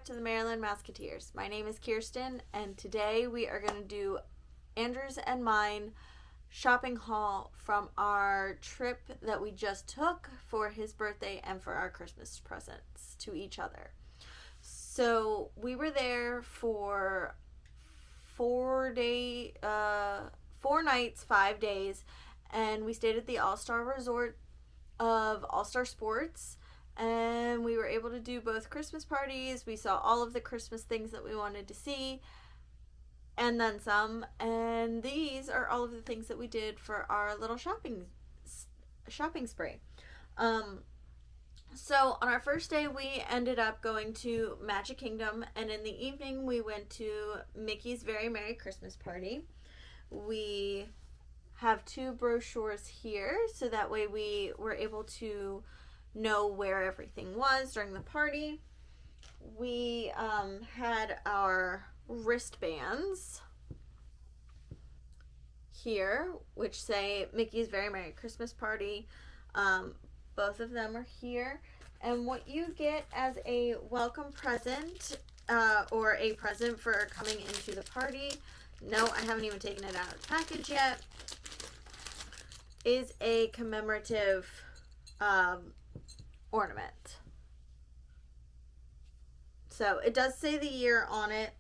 back to the Maryland Musketeers. My name is Kiersten, and today we are going to do Andrew's and mine shopping haul from our trip that we just took for his birthday and for our Christmas presents to each other. So we were there for 4 nights, 5 days, and we stayed at the All-Star Resort of All-Star Sports. And we were able to do both Christmas parties. We saw all of the Christmas things that we wanted to see, and then some. And these are all of the things that we did for our little shopping spree. So on our first day, we ended up going to Magic Kingdom, and in the evening, we went to Mickey's Very Merry Christmas Party. We have 2 brochures here, so that way we were able to know where everything was during the party. We had our wristbands here, which say Mickey's Very Merry Christmas Party. Both of them are here. And what you get as a welcome present, or a present for coming into the party, no, I haven't even taken it out of the package yet, is a commemorative ornament. So it does say the year on it,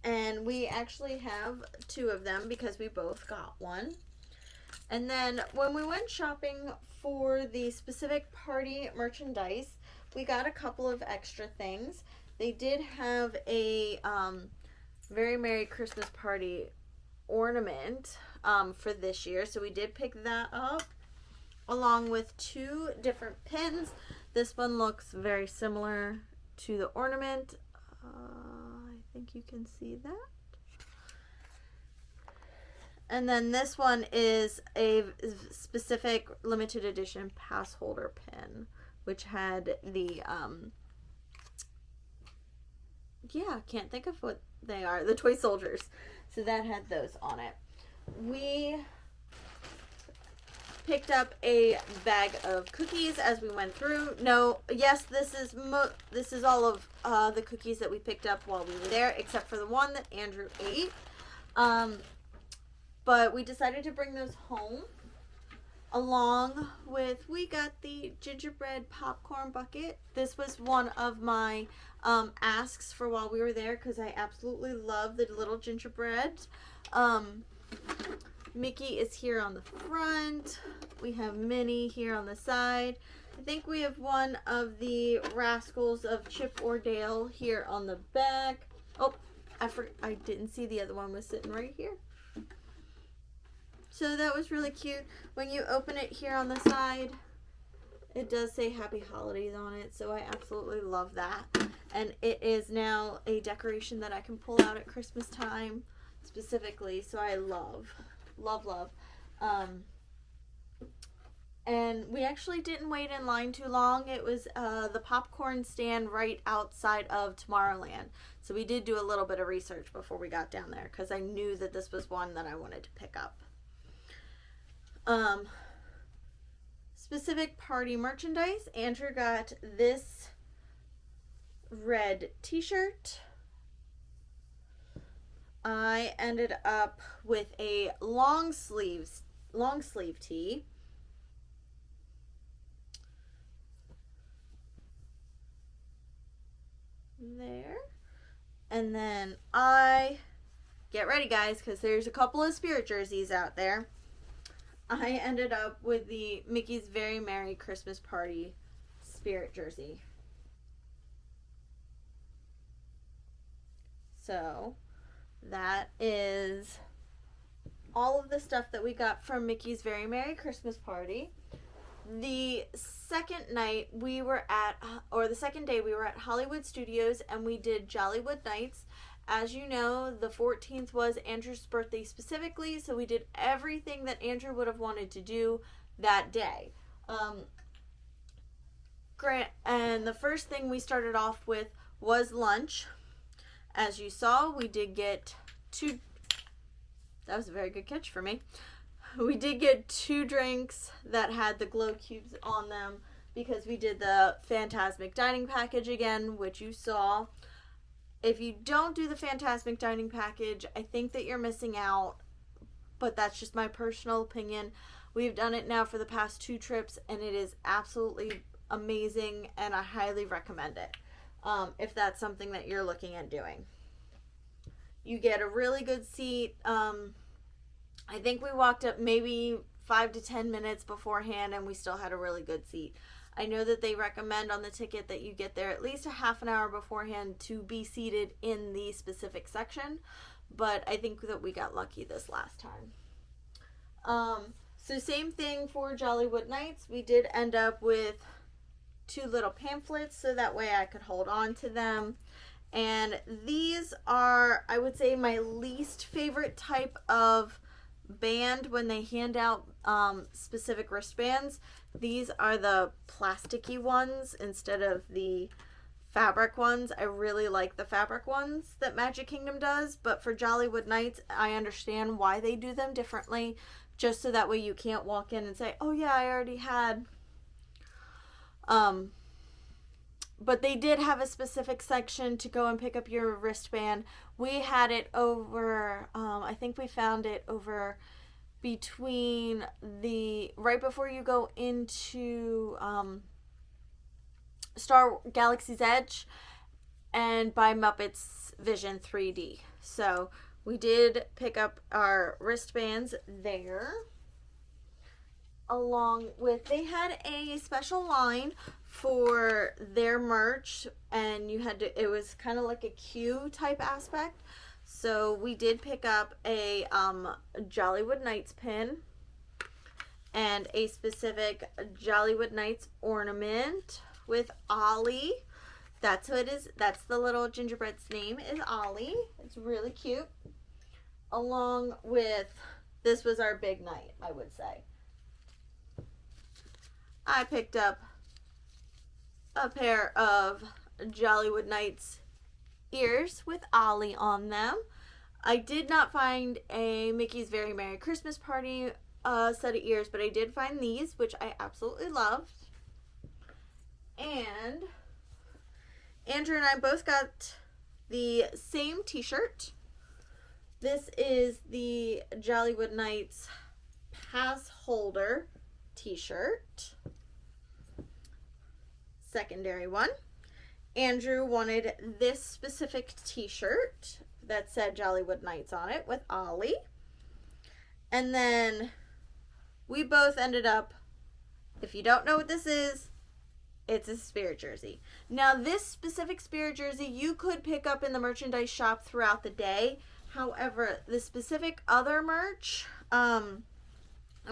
and we actually have 2 of them because we both got one. And then when we went shopping for the specific party merchandise, we got a couple of extra things. They did have a Very Merry Christmas Party ornament for this year, so we did pick that up, along with 2 different pins. This one looks very similar to the ornament. I think you can see that. And then this one is a specific limited edition pass holder pin, which had the, can't think of what they are, the toy soldiers. So that had those on it. We picked up a bag of cookies as we went through. This is all of the cookies that we picked up while we were there, except for the one that Andrew ate. But we decided to bring those home, along with, we got the gingerbread popcorn bucket. This was one of my asks for while we were there, because I absolutely love the little gingerbread. Mickey is here on the front. We have Minnie here on the side. I think we have one of the Rascals of Chip or Dale here on the back. Oh, I didn't see the other one was sitting right here. So that was really cute. When you open it here on the side, it does say Happy Holidays on it, so I absolutely love that. And it is now a decoration that I can pull out at Christmas time specifically, so I love. And we actually didn't wait in line too long. It was the popcorn stand right outside of Tomorrowland. So we did do a little bit of research before we got down there, because I knew that this was one that I wanted to pick up. Specific party merchandise. Andrew got this red t-shirt. I ended up with a long sleeve tee. There. And then get ready, guys, because there's a couple of spirit jerseys out there. I ended up with the Mickey's Very Merry Christmas Party spirit jersey. So that is all of the stuff that we got from Mickey's Very Merry Christmas Party. The second night we were at, or the second day we were at Hollywood Studios, and we did Jollywood Nights. As you know, the 14th was Andrew's birthday specifically, so we did everything that Andrew would have wanted to do that day. And the first thing we started off with was lunch. As you saw, we did get 2. That was a very good catch for me. We did get 2 drinks that had the glow cubes on them because we did the Fantasmic Dining package again, which you saw. If you don't do the Fantasmic Dining Package, I think that you're missing out, but that's just my personal opinion. We've done it now for the past 2 trips, and it is absolutely amazing, and I highly recommend it if that's something that you're looking at doing. You get a really good seat. I think we walked up maybe 5 to 10 minutes beforehand, and we still had a really good seat. I know that they recommend on the ticket that you get there at least a half an hour beforehand to be seated in the specific section, but I think that we got lucky this last time. So same thing for Jollywood Nights. We did end up with 2 little pamphlets so that way I could hold on to them. And these are, I would say, my least favorite type of band when they hand out specific wristbands. These are the plasticky ones instead of the fabric ones. I really like the fabric ones that Magic Kingdom does, but for Jollywood Nights, I understand why they do them differently, just so that way you can't walk in and say, oh yeah, I already had. But they did have a specific section to go and pick up your wristband. We had it over, I think we found it over between right before you go into Star Galaxy's Edge and by Muppets Vision 3D. So we did pick up our wristbands there, along with, they had a special line for their merch, and you had to, it was kind of like a queue type aspect. So we did pick up a Jollywood Nights pin and a specific Jollywood Nights ornament with Ollie. That's what it is. That's the little gingerbread's name, is Ollie. It's really cute. Along with, this was our big night, I would say. I picked up a pair of Jollywood Nights ears with Ollie on them. I did not find a Mickey's Very Merry Christmas Party set of ears, but I did find these, which I absolutely loved. And Andrew and I both got the same t-shirt. This is the Jollywood Nights pass holder t-shirt. Secondary one. Andrew wanted this specific t-shirt that said Jollywood Nights on it with Ollie. And then we both ended up, if you don't know what this is, it's a Spirit jersey. Now this specific Spirit jersey you could pick up in the merchandise shop throughout the day. However, the specific other merch, and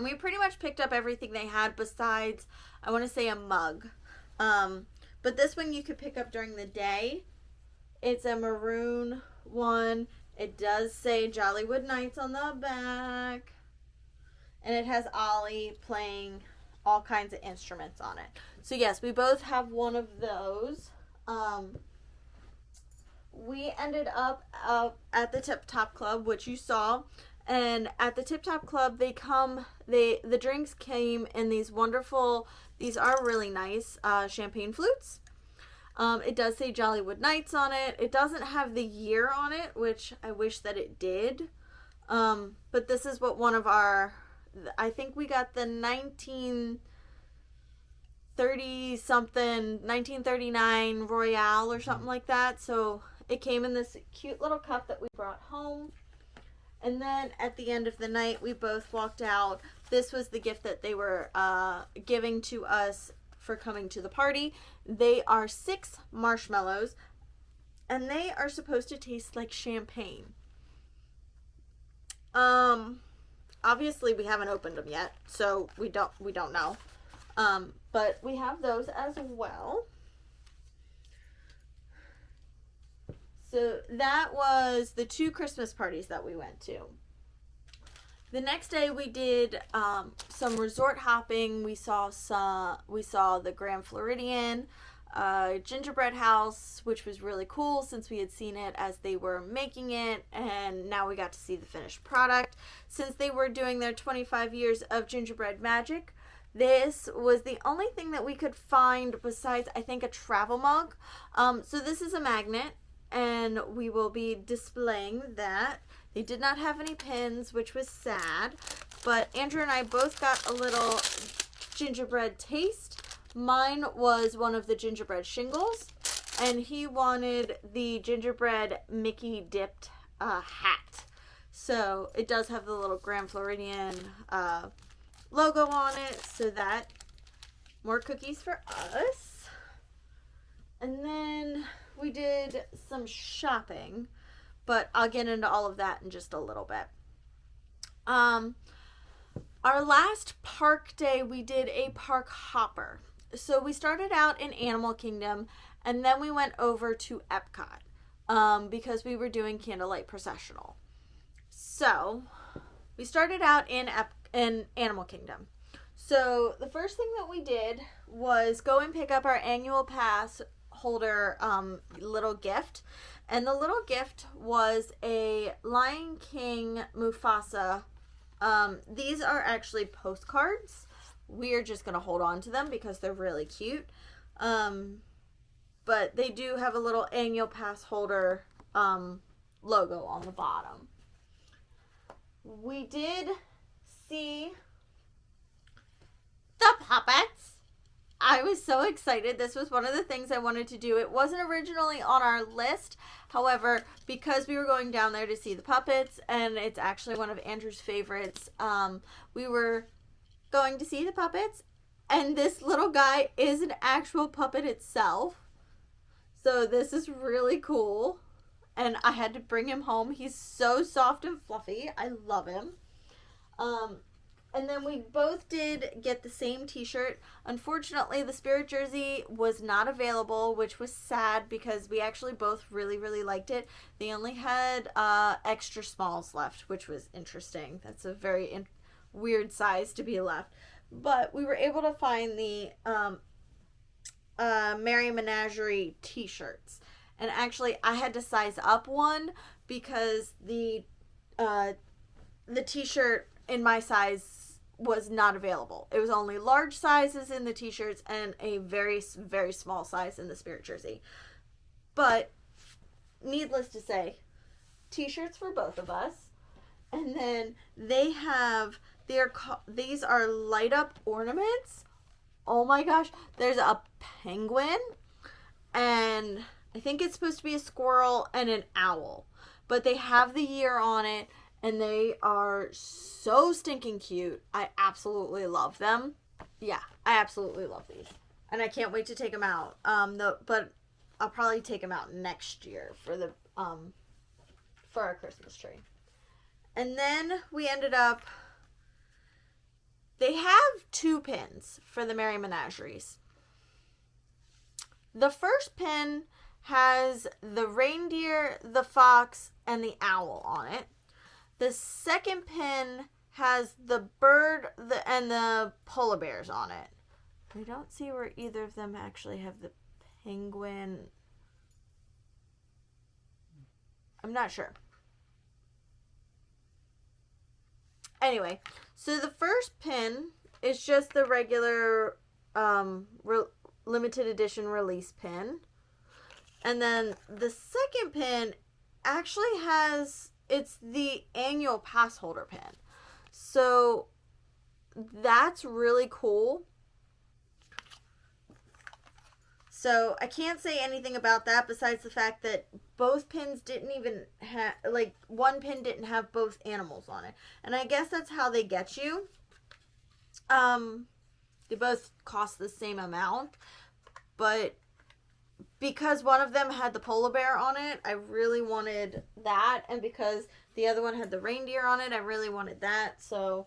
we pretty much picked up everything they had besides, I want to say, a mug. But this one you could pick up during the day. It's a maroon one. It does say Jollywood Nights on the back. And it has Ollie playing all kinds of instruments on it. So yes, we both have one of those. We ended up at the Tip Top Club, which you saw. And at the Tip Top Club, the drinks came in these wonderful, these are really nice champagne flutes. It does say Jollywood Nights on it. It doesn't have the year on it, which I wish that it did. But this is what one of our, I think we got the 1930 something, 1939 Royale or something like that. So it came in this cute little cup that we brought home. And then at the end of the night, we both walked out. This was the gift that they were giving to us for coming to the party. They are 6 marshmallows, and they are supposed to taste like champagne. Obviously we haven't opened them yet, so we don't know. But we have those as well. So that was the 2 Christmas parties that we went to. The next day we did some resort hopping. We saw the Grand Floridian, gingerbread house, which was really cool since we had seen it as they were making it, and now we got to see the finished product. Since they were doing their 25 years of gingerbread magic, this was the only thing that we could find besides, I think, a travel mug. So this is a magnet. and we will be displaying that. They did not have any pins, which was sad, but Andrew and I both got a little gingerbread taste. Mine was one of the gingerbread shingles, and he wanted the gingerbread Mickey dipped hat. So it does have the little Grand Floridian logo on it, so that more cookies for us. And then we did some shopping, but I'll get into all of that in just a little bit. Our last park day, we did a park hopper. So we started out in Animal Kingdom, and then we went over to Epcot because we were doing Candlelight Processional. So we started out in Animal Kingdom. So the first thing that we did was go and pick up our annual pass holder little gift. And the little gift was a Lion King Mufasa. These are actually postcards. We're just going to hold on to them because they're really cute. But they do have a little annual pass holder logo on the bottom. We did see the puppets. I was so excited. This was one of the things I wanted to do. It wasn't originally on our list. However, because we were going down there to see the puppets, and it's actually one of Andrew's favorites, we were going to see the puppets, and this little guy is an actual puppet itself. So this is really cool. And I had to bring him home. He's so soft and fluffy. I love him. And then we both did get the same t-shirt. Unfortunately, the Spirit jersey was not available, which was sad because we actually both really, really liked it. They only had extra smalls left, which was interesting. That's a very weird size to be left. But we were able to find the Merry Menagerie t-shirts. And actually, I had to size up one because the t-shirt in my size was not available. It was only large sizes in the t-shirts and a very, very small size in the Spirit jersey. But needless to say, t-shirts for both of us. And then these are light up ornaments. Oh my gosh, there's a penguin, and I think it's supposed to be a squirrel and an owl, but they have the year on it, and they are so stinking cute. I absolutely love them. Yeah, I absolutely love these, and I can't wait to take them out. But I'll probably take them out next year for the for our Christmas tree. And then we ended up. They have 2 pins for the Merry Menageries. The first pin has the reindeer, the fox, and the owl on it. The second pin has the bird and the polar bears on it. I don't see where either of them actually have the penguin. I'm not sure. Anyway, so the first pin is just the regular limited edition release pin. And then the second pin actually it's the annual pass holder pin. So that's really cool. So I can't say anything about that besides the fact that both pins didn't even have, one pin didn't have both animals on it. And I guess that's how they get you. They both cost the same amount. But because one of them had the polar bear on it, I really wanted that. And because the other one had the reindeer on it, I really wanted that. So,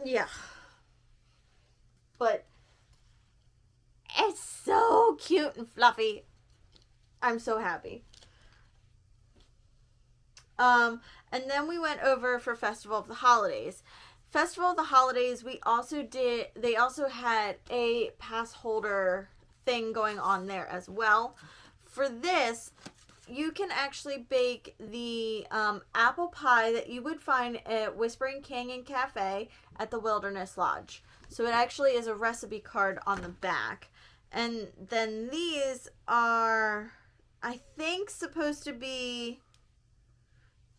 yeah. But it's so cute and fluffy. I'm so happy. And then we went over for Festival of the Holidays. Festival of the Holidays, they also had a pass holder thing going on there as well. For this, you can actually bake the apple pie that you would find at Whispering Canyon Cafe at the Wilderness Lodge. So it actually is a recipe card on the back. And then these are I think supposed to be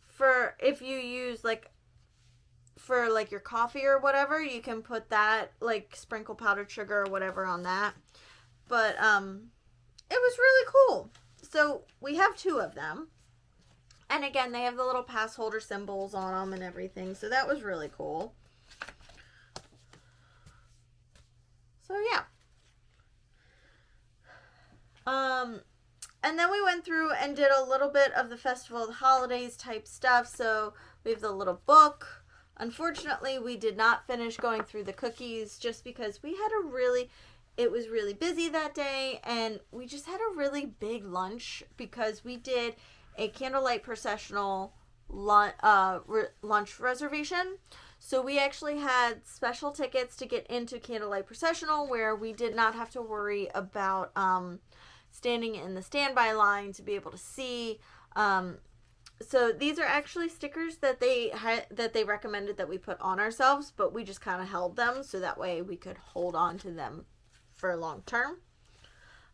for if you use like for like your coffee or whatever, you can put that, like sprinkle powdered sugar or whatever on that. But it was really cool. So we have 2 of them. And again, they have the little pass holder symbols on them and everything. So that was really cool. So yeah. And then we went through and did a little bit of the Festival of the Holidays type stuff. So we have the little book. Unfortunately, we did not finish going through the cookies just because it was really busy that day, and we just had a really big lunch because we did a candlelight processional lunch reservation. So we actually had special tickets to get into candlelight processional where we did not have to worry about standing in the standby line to be able to see. So these are actually stickers that they recommended that we put on ourselves, but we just kind of held them so that way we could hold on to them for long term.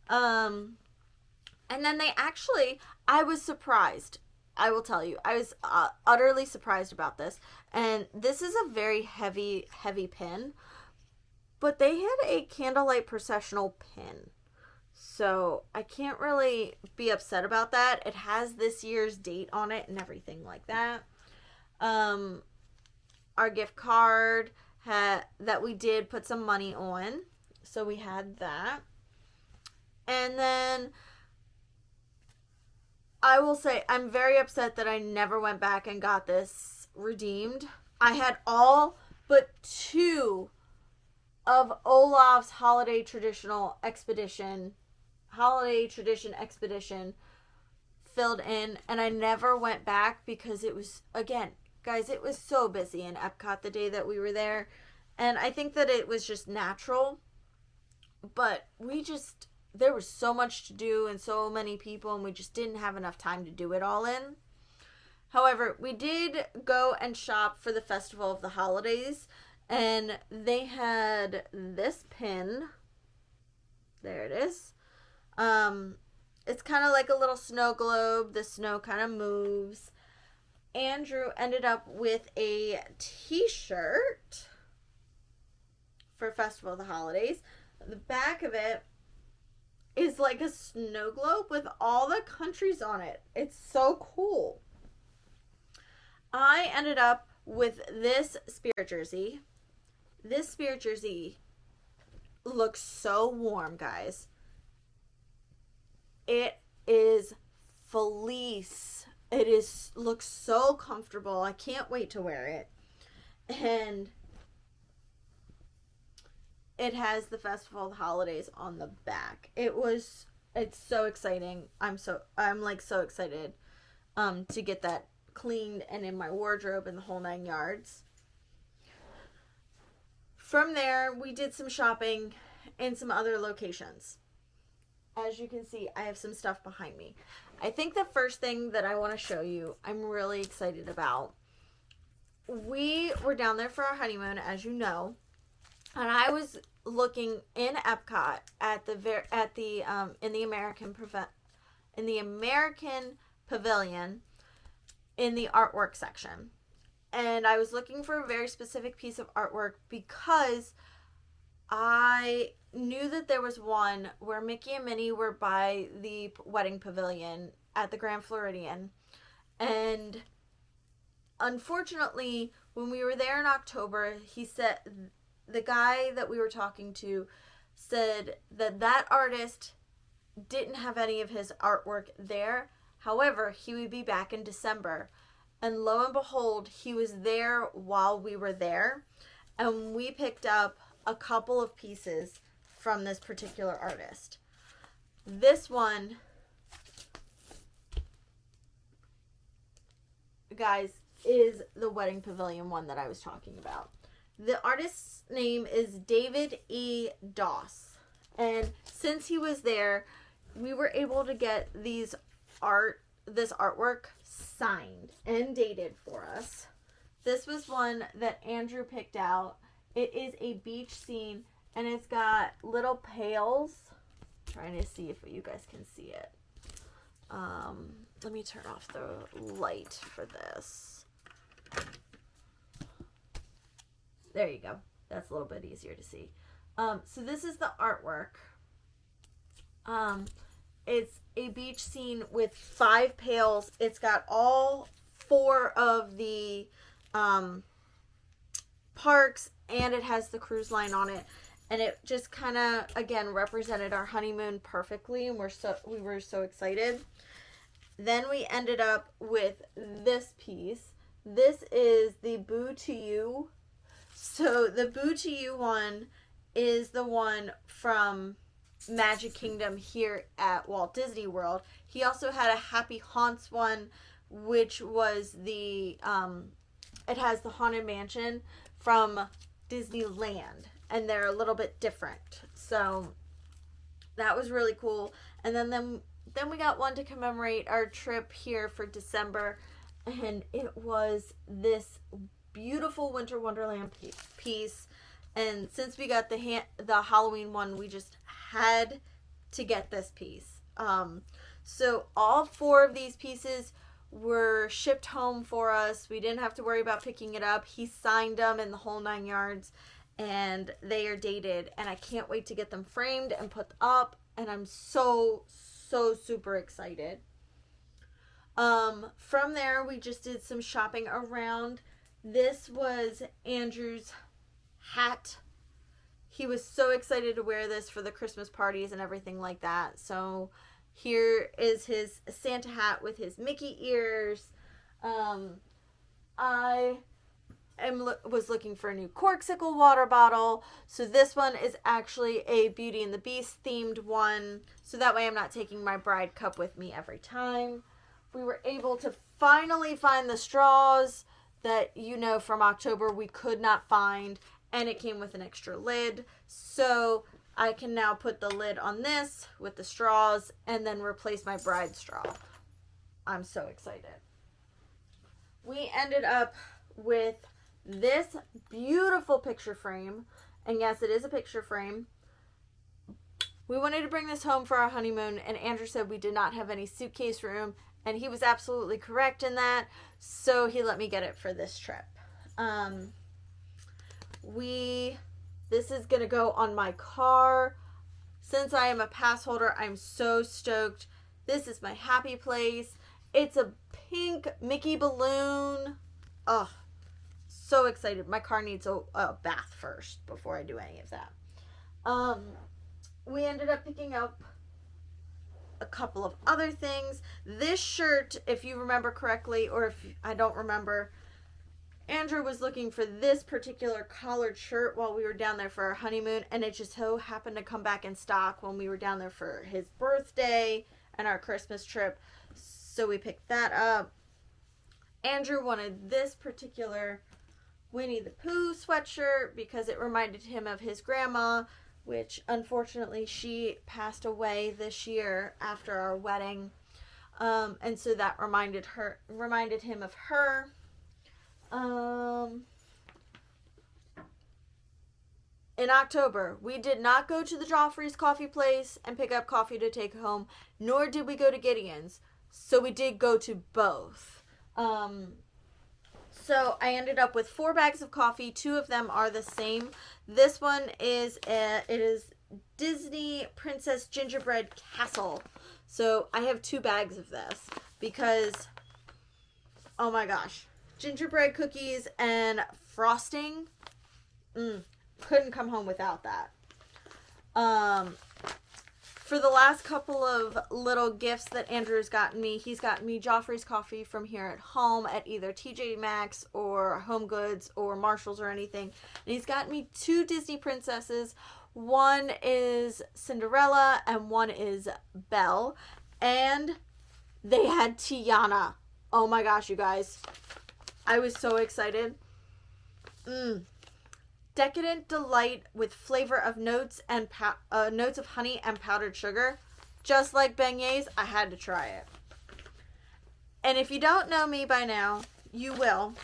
And then I was surprised. I will tell you, I was utterly surprised about this. And this is a very heavy, heavy pin, but they had a candlelight processional pin. So I can't really be upset about that. It has this year's date on it and everything like that. Our gift card that we did put some money on. So we had that. And then I will say I'm very upset that I never went back and got this redeemed. I had all but 2 of Olaf's Holiday Tradition Expedition filled in, and I never went back because it was, again, guys, it was so busy in Epcot the day that we were there, and I think that it was just natural, but there was so much to do and so many people, and we just didn't have enough time to do it all in. However, we did go and shop for the Festival of the Holidays, and they had this pin. There it is. It's kind of like a little snow globe. The snow kind of moves. Andrew ended up with a t-shirt for Festival of the Holidays. The back of it is like a snow globe with all the countries on it. It's so cool. I ended up with this Spirit jersey. This Spirit jersey looks so warm, guys. It is fleece. Looks so comfortable. I can't wait to wear it. And it has the Festival of the Holidays on the back. It's so exciting. I'm so excited to get that cleaned and in my wardrobe and the whole 9 yards. From there, we did some shopping in some other locations. As you can see, I have some stuff behind me. I think the first thing that I want to show you, I'm really excited about. We were down there for our honeymoon, as you know, and I was looking in Epcot in the American Pavilion in the artwork section. And I was looking for a very specific piece of artwork because I knew that there was one where Mickey and Minnie were by the wedding pavilion at the Grand Floridian. And unfortunately, when we were there in October, the guy that we were talking to said that artist didn't have any of his artwork there. However, he would be back in December. And lo and behold, he was there while we were there. And we picked up a couple of pieces from this particular artist. This one, guys, is the wedding pavilion one that I was talking about. The artist's name is David E. Doss. And since he was there, we were able to get this artwork signed and dated for us. This was one that Andrew picked out. It is a beach scene, and it's got little pails. I'm trying to see if you guys can see it. Let me turn off the light for this. There you go. That's a little bit easier to see. So this is the artwork. It's a beach scene with 5 pails. It's got all 4 of the parks, and it has the cruise line on it. And it just kind of, again, represented our honeymoon perfectly, and we were so excited. Then we ended up with this piece. This is the Boo to You. So the Boo to You one is the one from Magic Kingdom here at Walt Disney World. He also had a Happy Haunts one, which was the, it has the Haunted Mansion from Disneyland, and they're a little bit different. So that was really cool. And then we got one to commemorate our trip here for December, and it was this beautiful Winter Wonderland piece. And since we got the Halloween one, we just had to get this piece. So all 4 of these pieces were shipped home for us. We didn't have to worry about picking it up. He signed them in the whole 9 yards, and they are dated, and I can't wait to get them framed and put up, and I'm so super excited. From there, we just did some shopping around. This was Andrew's hat. He was so excited to wear this for the Christmas parties and everything like that. So here is his Santa hat with his Mickey ears. I was looking for a new Corksicle water bottle. So this one is actually a Beauty and the Beast themed one. So that way I'm not taking my bride cup with me every time. We were able to finally find the straws that, from October we could not find. And it came with an extra lid. So I can now put the lid on this with the straws and then replace my bride straw. I'm so excited. We ended up with this beautiful picture frame. And yes, it is a picture frame. We wanted to bring this home for our honeymoon, and Andrew said we did not have any suitcase room, and he was absolutely correct in that. So he let me get it for this trip. This is going to go on my car. Since I am a pass holder, I'm so stoked. This is my happy place. It's a pink Mickey balloon. Oh, so excited. My car needs a bath first before I do any of that. We ended up picking up a couple of other things. This shirt, if you remember correctly, or if I don't remember, Andrew was looking for this particular collared shirt while we were down there for our honeymoon, and it just so happened to come back in stock when we were down there for his birthday and our Christmas trip. So we picked that up. Andrew wanted this particular Winnie the Pooh sweatshirt because it reminded him of his grandma, which unfortunately she passed away this year after our wedding. And so that reminded him of her. In October, we did not go to the Joffrey's coffee place and pick up coffee to take home, nor did we go to Gideon's. So we did go to both. So I ended up with 4 bags of coffee. 2 of them are the same. This one is it is Disney Princess Gingerbread Castle. So I have 2 bags of this because, oh my gosh, gingerbread cookies and frosting, couldn't come home without that. For the last couple of little gifts that Andrew's gotten me, he's gotten me Joffrey's coffee from here at home at either TJ Maxx or Home Goods or Marshall's or anything. And he's gotten me 2 Disney princesses. One is Cinderella and one is Belle. And they had Tiana. Oh my gosh, you guys. I was so excited. Decadent delight with flavor of notes and notes of honey and powdered sugar. Just like beignets, I had to try it. And if you don't know me by now, you will.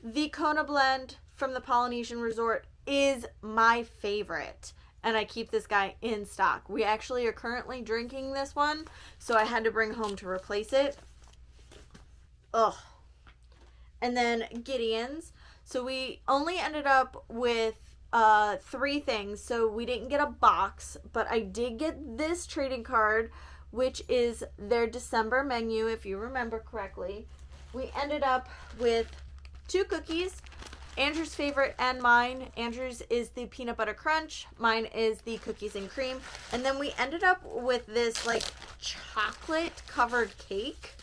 The Kona blend from the Polynesian Resort is my favorite. and I keep this guy in stock. We actually are currently drinking this one, so I had to bring home to replace it. Ugh. And then Gideon's. So we only ended up with 3 things, so we didn't get a box, but I did get this trading card, which is their December menu, if you remember correctly. We ended up with 2 cookies, Andrew's favorite and mine. Andrew's is the peanut butter crunch, mine is the cookies and cream, and then we ended up with this like chocolate covered cake,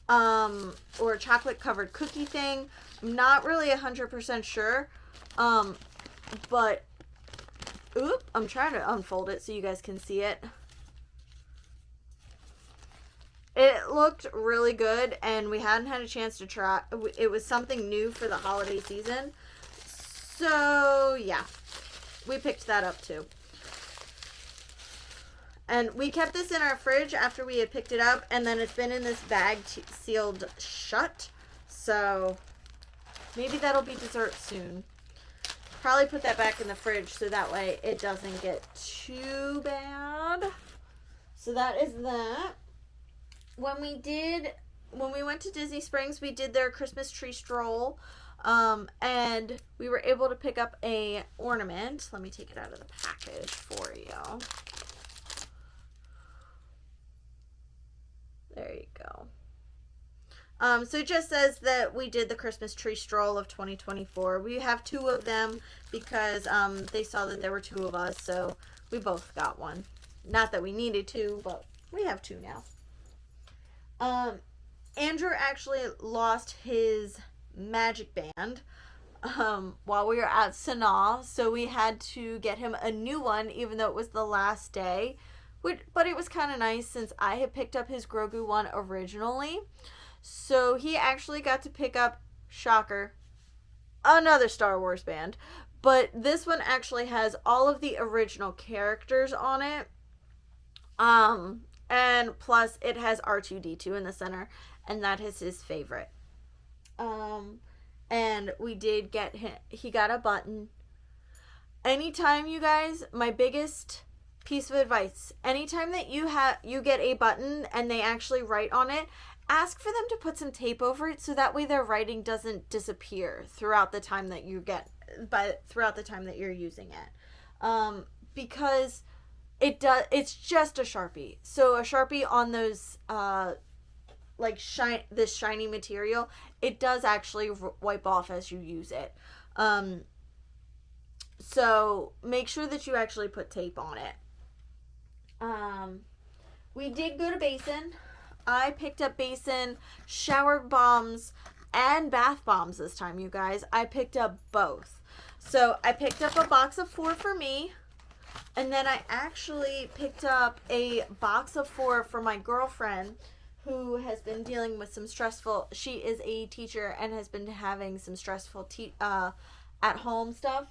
or chocolate covered cookie thing. I'm not really 100% sure, but I'm trying to unfold it so you guys can see it. It looked really good, and we hadn't had a chance to try. It was something new for the holiday season. So, yeah. We picked that up, too. And we kept this in our fridge after we had picked it up, and then it's been in this bag sealed shut. So, maybe that'll be dessert soon. Probably put that back in the fridge so that way it doesn't get too bad. So, that is that. When we went to Disney Springs, we did their Christmas tree stroll, and we were able to pick up a ornament. Let me take it out of the package for you. There you go. So it just says that we did the Christmas tree stroll of 2024. We have 2 of them because they saw that there were 2 of us, so we both got one. Not that we needed to, but we have 2 now. Andrew actually lost his magic band while we were at Sanaa, so we had to get him a new one, even though it was the last day. But it was kind of nice since I had picked up his Grogu one originally. So he actually got to pick up, shocker, another Star Wars band. But this one actually has all of the original characters on it. And plus, it has R2-D2 in the center, and that is his favorite. And we did get him, he got a button. Anytime, you guys, my biggest piece of advice, anytime that you get a button and they actually write on it, ask for them to put some tape over it so that way their writing doesn't disappear throughout the time that throughout the time that you're using it. Because it's just a Sharpie. So a Sharpie on those this shiny material, it does actually wipe off as you use it. So make sure that you actually put tape on it. We did go to Basin. I picked up Basin shower bombs and bath bombs this time, you guys. I picked up both. So I picked up a box of 4 for me. And then I actually picked up a box of 4 for my girlfriend who has been dealing with some stressful, she is a teacher and has been having some stressful at home stuff.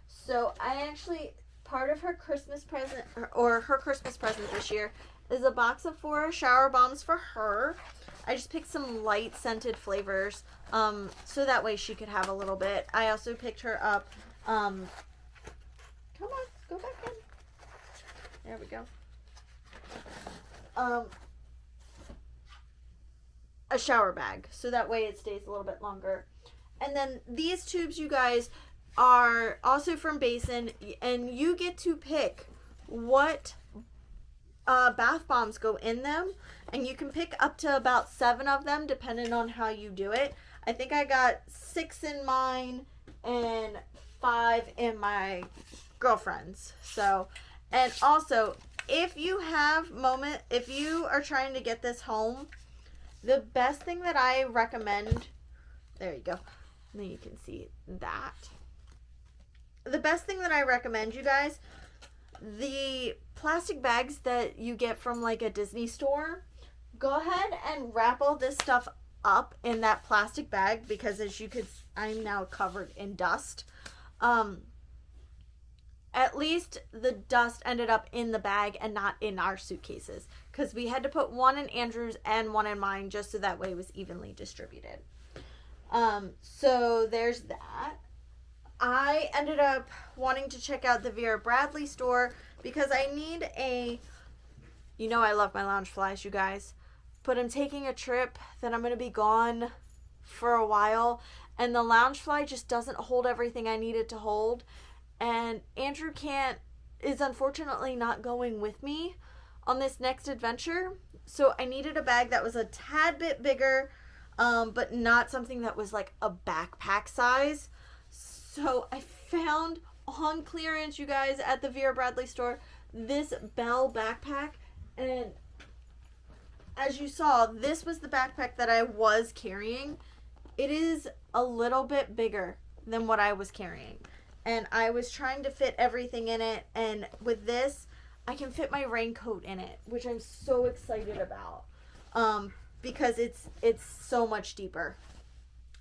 So I actually, part of her Christmas present, or her Christmas present this year, is a box of 4 shower bombs for her. I just picked some light scented flavors, so that way she could have a little bit. I also picked her up, come on, go back in. There we go. A shower bag, so that way it stays a little bit longer. And then these tubes, you guys, are also from Basin, and you get to pick what bath bombs go in them, and you can pick up to about 7 of them depending on how you do it. I think I got 6 in mine and 5 in my girlfriend's. So, and also, if you are trying to get this home, the best thing that I recommend, there you go, then you can see that. The best thing that I recommend, you guys, the plastic bags that you get from like a Disney store, go ahead and wrap all this stuff up in that plastic bag, because as you could, I'm now covered in dust. At least the dust ended up in the bag and not in our suitcases, because we had to put 1 in Andrew's and 1 in mine just so that way it was evenly distributed. So there's that. I ended up wanting to check out the Vera Bradley store because I need a, you know, I love my Loungeflies, you guys, but I'm taking a trip that I'm going to be gone for a while, and the Loungefly just doesn't hold everything I need it to hold, and Andrew is unfortunately not going with me on this next adventure, so I needed a bag that was a tad bit bigger, but not something that was like a backpack size. So I found on clearance, you guys, at the Vera Bradley store, this Bell backpack. And as you saw, this was the backpack that I was carrying. It is a little bit bigger than what I was carrying. And I was trying to fit everything in it. And with this, I can fit my raincoat in it, which I'm so excited about. Because it's so much deeper.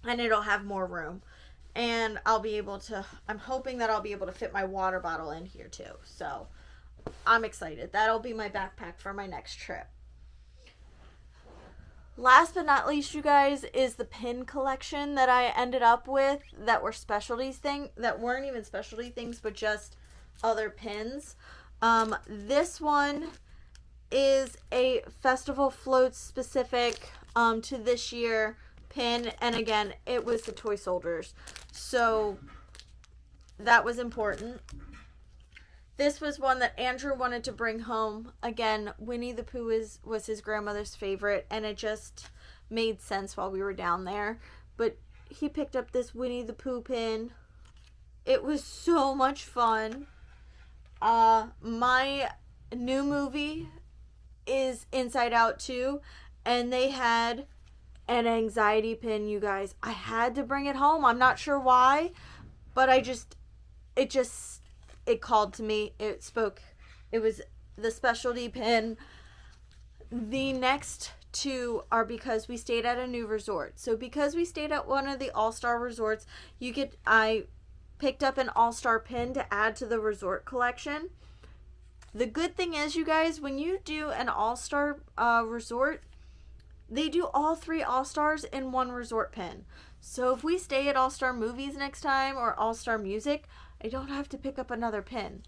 And it'll have more room. And I'm hoping that I'll be able to fit my water bottle in here too. So I'm excited. That'll be my backpack for my next trip. Last but not least, you guys, is the pin collection that I ended up with that weren't even specialty things, but just other pins. This one is a Festival Floats specific to this year pin, and again, it was the toy soldiers, so that was important. This was one that Andrew wanted to bring home. Again, Winnie the Pooh was his grandmother's favorite, and it just made sense while we were down there. But he picked up this Winnie the Pooh pin. It was so much fun. My new movie is Inside Out 2, and they had an anxiety pin, you guys. I had to bring it home. I'm not sure why, but it called to me. It spoke. It was the specialty pin. The next two are because we stayed at a new resort. So because we stayed at one of the all-star resorts, I picked up an all-star pin to add to the resort collection. The good thing is, you guys, when you do an all-star resort, they do all 3 all-stars in one resort pin. So if we stay at All-Star Movies next time or All-Star Music, I don't have to pick up another pin,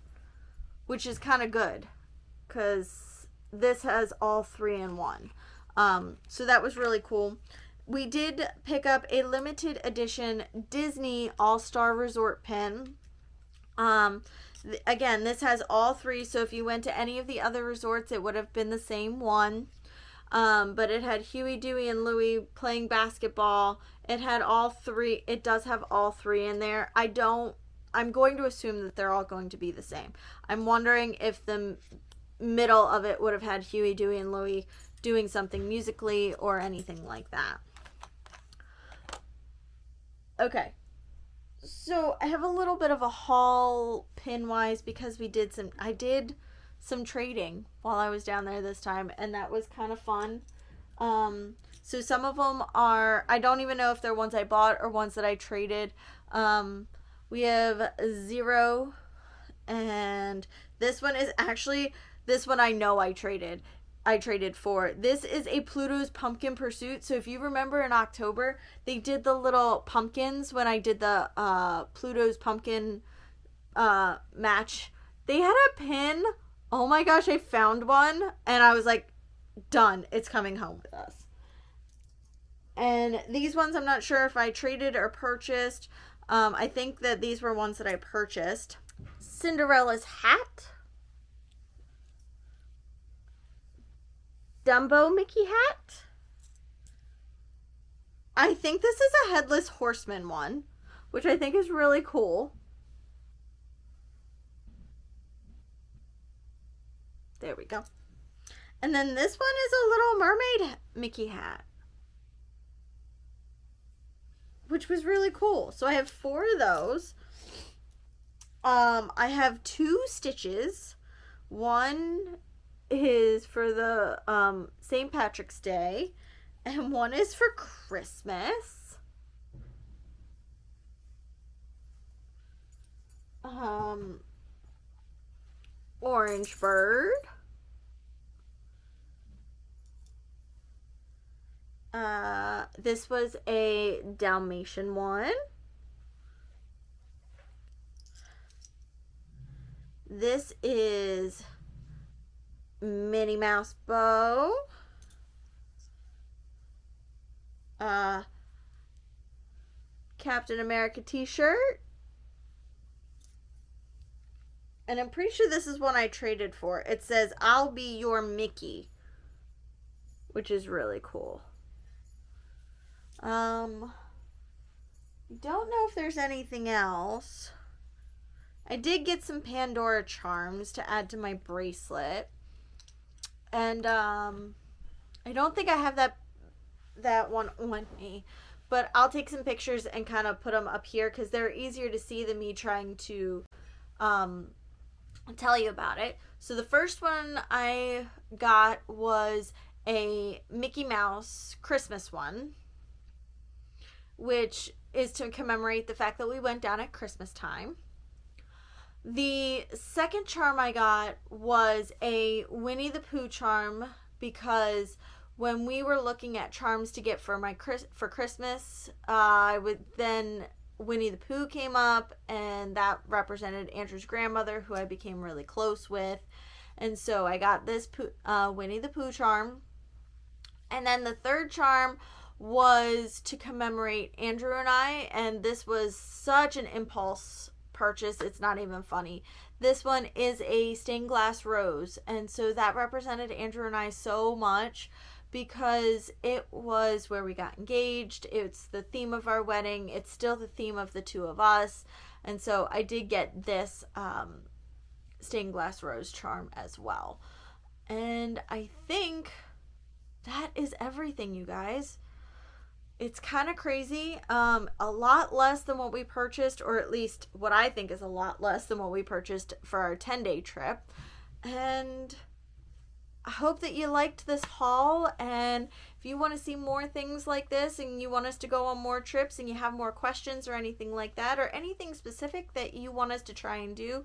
which is kind of good because this has all 3 in one. So that was really cool. We did pick up a limited edition Disney All-Star Resort pin. Again, this has all 3, so if you went to any of the other resorts, it would have been the same one. But it had Huey, Dewey, and Louie playing basketball. It had all 3. It does have all 3 in there. I'm going to assume that they're all going to be the same. I'm wondering if the middle of it would have had Huey, Dewey, and Louie doing something musically or anything like that. Okay. So I have a little bit of a haul pin-wise because I did some trading while I was down there this time, and that was kind of fun. So some of them I don't even know if they're ones I bought or ones that I traded. We have 0, and this one I know I traded for. This is a Pluto's Pumpkin Pursuit. So if you remember in October, they did the little pumpkins when I did the Pluto's Pumpkin match. They had a pin. Oh my gosh, I found one, and I was like, done. It's coming home with us. And these ones, I'm not sure if I traded or purchased. I think that these were ones that I purchased. Cinderella's hat. Dumbo Mickey hat. I think this is a Headless Horseman one, which I think is really cool. There we go. And then this one is a Little Mermaid Mickey hat, which was really cool. So I have 4 of those. I have 2 Stitches. One is for the St. Patrick's Day, and one is for Christmas. Orange Bird. This was a Dalmatian one. this is Minnie Mouse bow. Captain America t-shirt. And I'm pretty sure this is one I traded for. It says, "I'll be your Mickey," which is really cool. Don't know if there's anything else. I did get some Pandora charms to add to my bracelet. And I don't think I have that one on me. But I'll take some pictures and kind of put them up here because they're easier to see than me trying to tell you about it. So the first one I got was a Mickey Mouse Christmas one, which is to commemorate the fact that we went down at Christmas time. The second charm I got was a Winnie the Pooh charm because when we were looking at charms to get for Christmas, Winnie the Pooh came up, and that represented Andrew's grandmother, who I became really close with. And so I got this Winnie the Pooh charm. And then the third charm was to commemorate Andrew and I, and this was such an impulse purchase, it's not even funny. This one is a stained glass rose, and so that represented Andrew and I so much because it was where we got engaged. It's the theme of our wedding. It's still the theme of the two of us. And so I did get this stained glass rose charm as well. And I think that is everything, you guys. It's kind of crazy. A lot less than what we purchased, or at least what I think is a lot less than what we purchased for our 10-day trip. And I hope that you liked this haul, and if you want to see more things like this and you want us to go on more trips and you have more questions or anything like that, or anything specific that you want us to try and do,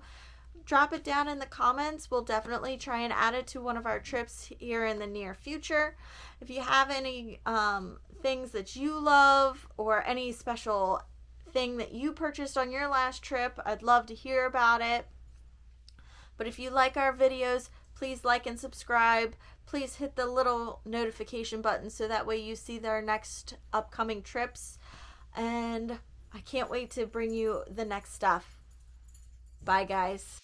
drop it down in the comments. We'll definitely try and add it to one of our trips here in the near future. If you have any things that you love or any special thing that you purchased on your last trip, I'd love to hear about it. But if you like our videos, please like and subscribe. Please hit the little notification button so that way you see their next upcoming trips. And I can't wait to bring you the next stuff. Bye, guys.